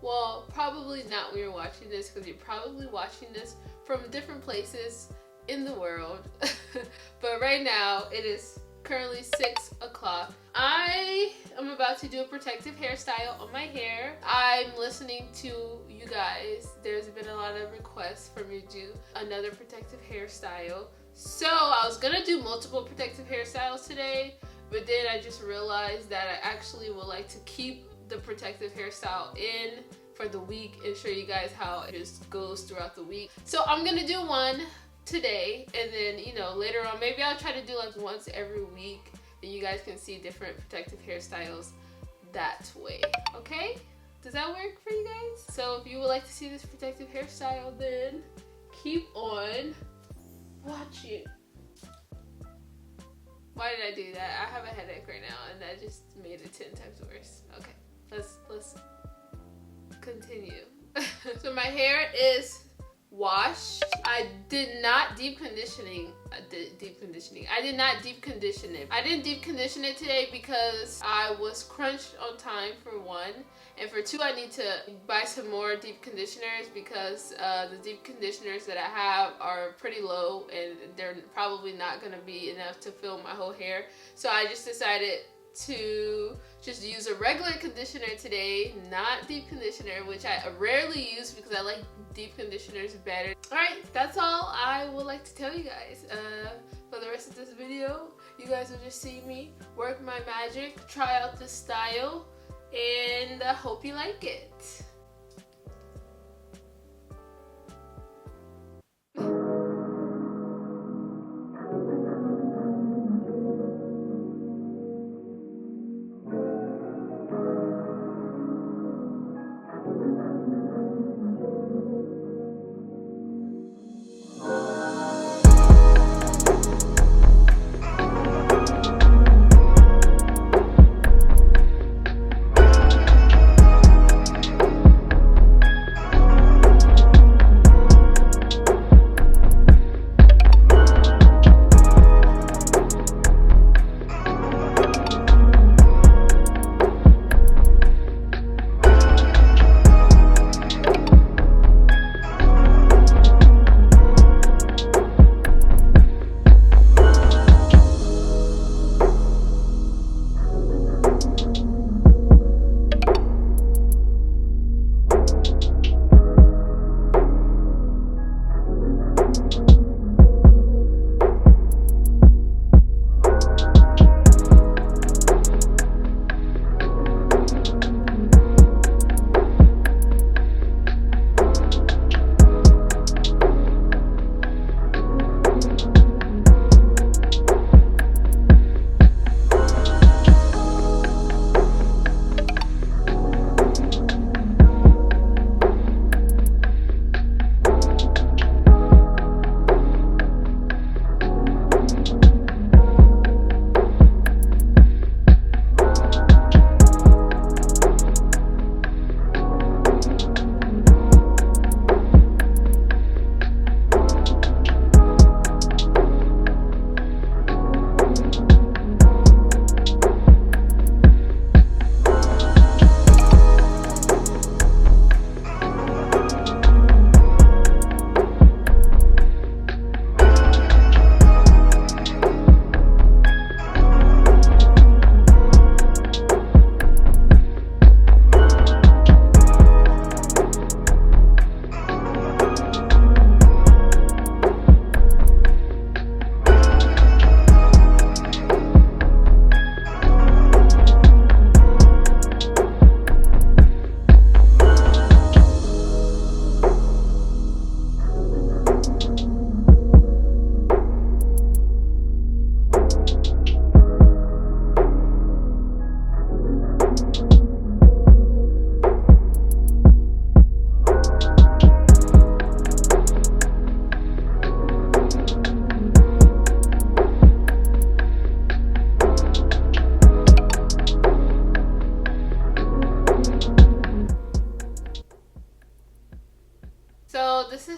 Well, probably not when you're watching this, because you're probably watching this from different places in the world. But right now, it is currently 6 o'clock. I am about to do a protective hairstyle on my hair. I'm listening to you guys. There's been a lot of requests for me to do another protective hairstyle. So I was gonna do multiple protective hairstyles today, but then I just realized that I actually would like to keep the protective hairstyle in for the week and show you guys how it just goes throughout the week. So I'm gonna do one today, and then, you know, later on maybe I'll try to do like once every week, and you guys can see different protective hairstyles that way. Okay, does that work for you guys? So if you would like to see this protective hairstyle, then keep on watching. Why did I do that? I have a headache right now, and that just made it 10 times worse. Okay, let's continue. So my hair is washed. I did not deep condition it. I didn't deep condition it today because I was crunched on time, for one, and for two, I need to buy some more deep conditioners because the deep conditioners that I have are pretty low and they're probably not going to be enough to fill my whole hair. So I just decided to just use a regular conditioner today, not deep conditioner, which I rarely use because I like deep conditioners better. Alright, that's all I would like to tell you guys. For the rest of this video, you guys will just see me work my magic, try out this style, and I hope you like it.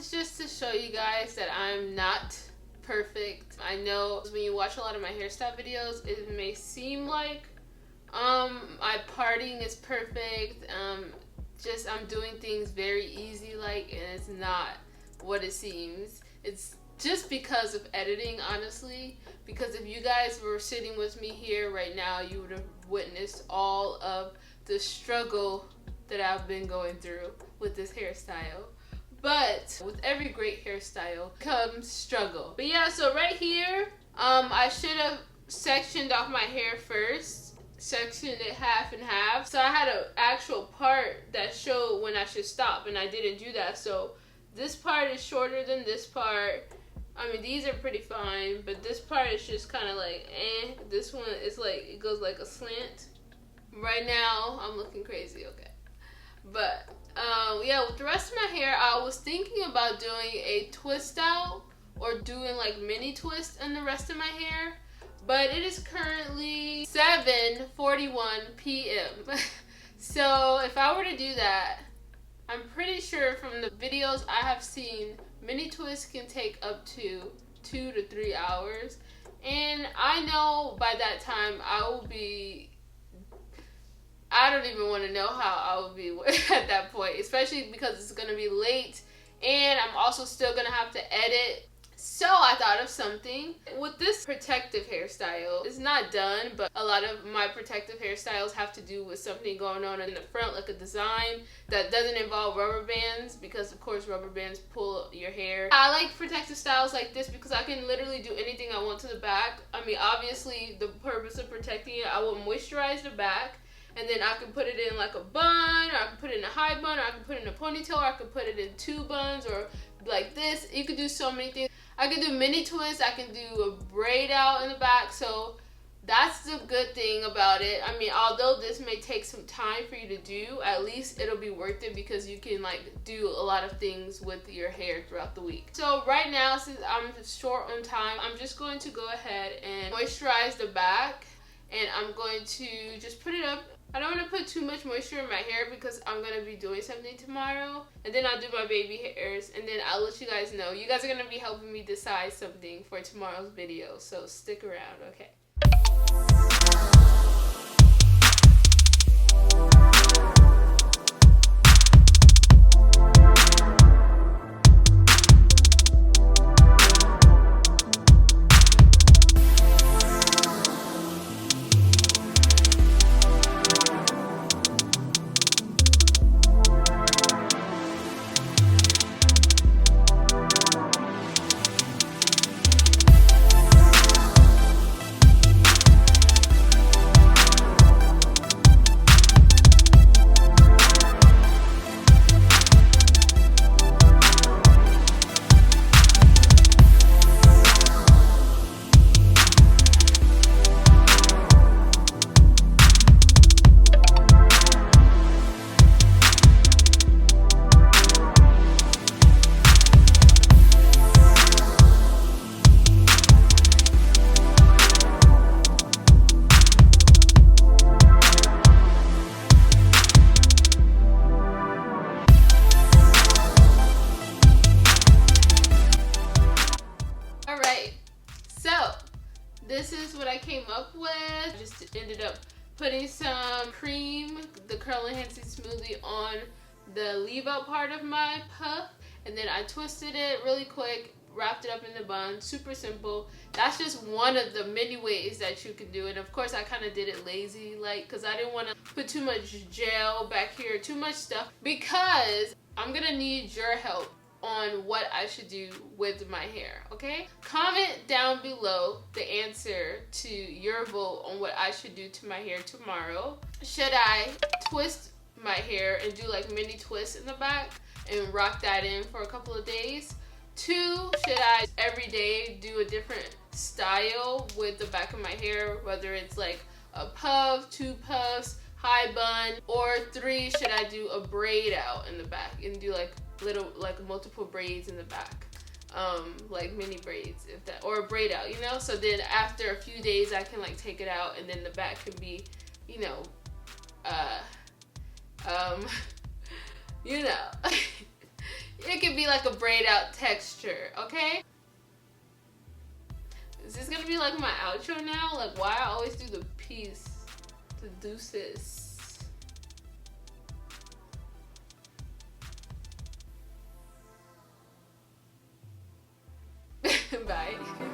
is just to show you guys that I'm not perfect. I know when you watch a lot of my hairstyle videos, it may seem like my parting is perfect. just I'm doing things very easy like, and it's not what it seems. It's just because of editing, honestly. Because if you guys were sitting with me here right now, you would have witnessed all of the struggle that I've been going through with this hairstyle. But with every great hairstyle comes struggle. But yeah, so right here, I should have sectioned off my hair first. Sectioned it half and half. So I had an actual part that showed when I should stop, and I didn't do that. So this part is shorter than this part. I mean, these are pretty fine, but this part is just kind of like, eh. This one is like, it goes like a slant. Right now, I'm looking crazy, okay. But, yeah, with the rest of my hair, I was thinking about doing a twist out or doing like mini twist in the rest of my hair. But it is currently 7:41 p.m. So if I were to do that, I'm pretty sure from the videos I have seen, mini twists can take up to 2 to 3 hours. And I know by that time I will be, I don't even want to know how I will be at that point, especially because it's going to be late and I'm also still going to have to edit. So I thought of something. With this protective hairstyle, it's not done, but a lot of my protective hairstyles have to do with something going on in the front, like a design that doesn't involve rubber bands, because of course rubber bands pull your hair. I like protective styles like this because I can literally do anything I want to the back. I mean, obviously the purpose of protecting it, I will moisturize the back, and then I can put it in like a bun, or I can put it in a high bun, or I can put it in a ponytail, or I can put it in 2 buns, or like this. You could do so many things. I can do mini twists, I can do a braid out in the back, so that's the good thing about it. I mean, although this may take some time for you to do, at least it'll be worth it because you can like do a lot of things with your hair throughout the week. So right now, since I'm short on time, I'm just going to go ahead and moisturize the back, and I'm going to just put it up. I don't want to put too much moisture in my hair because I'm going to be doing something tomorrow. And then I'll do my baby hairs, and then I'll let you guys know. You guys are going to be helping me decide something for tomorrow's video, so stick around, okay? This is what I came up with. Just ended up putting some cream, the Curl Enhancing Smoothie, on the leave out part of my puff, and then I twisted it really quick, wrapped it up in the bun. Super simple. That's just one of the many ways that you can do it. Of course, I kind of did it lazy, like, because I didn't want to put too much gel back here, too much stuff, because I'm gonna need your help on what I should do with my hair, okay? Comment down below the answer to your vote on what I should do to my hair tomorrow. Should I twist my hair and do like mini twists in the back and rock that in for a couple of days? 2, should I every day do a different style with the back of my hair, whether it's like a puff, 2 puffs, high bun, or 3, should I do a braid out in the back and do like little, like multiple braids in the back, like mini braids, if that, or a braid out, you know? So then after a few days I can like take it out, and then the back can be, you know, you know, it could be like a braid out texture, okay? Is this gonna be like my outro now? Like, why I always do the peace, the deuces. Bye.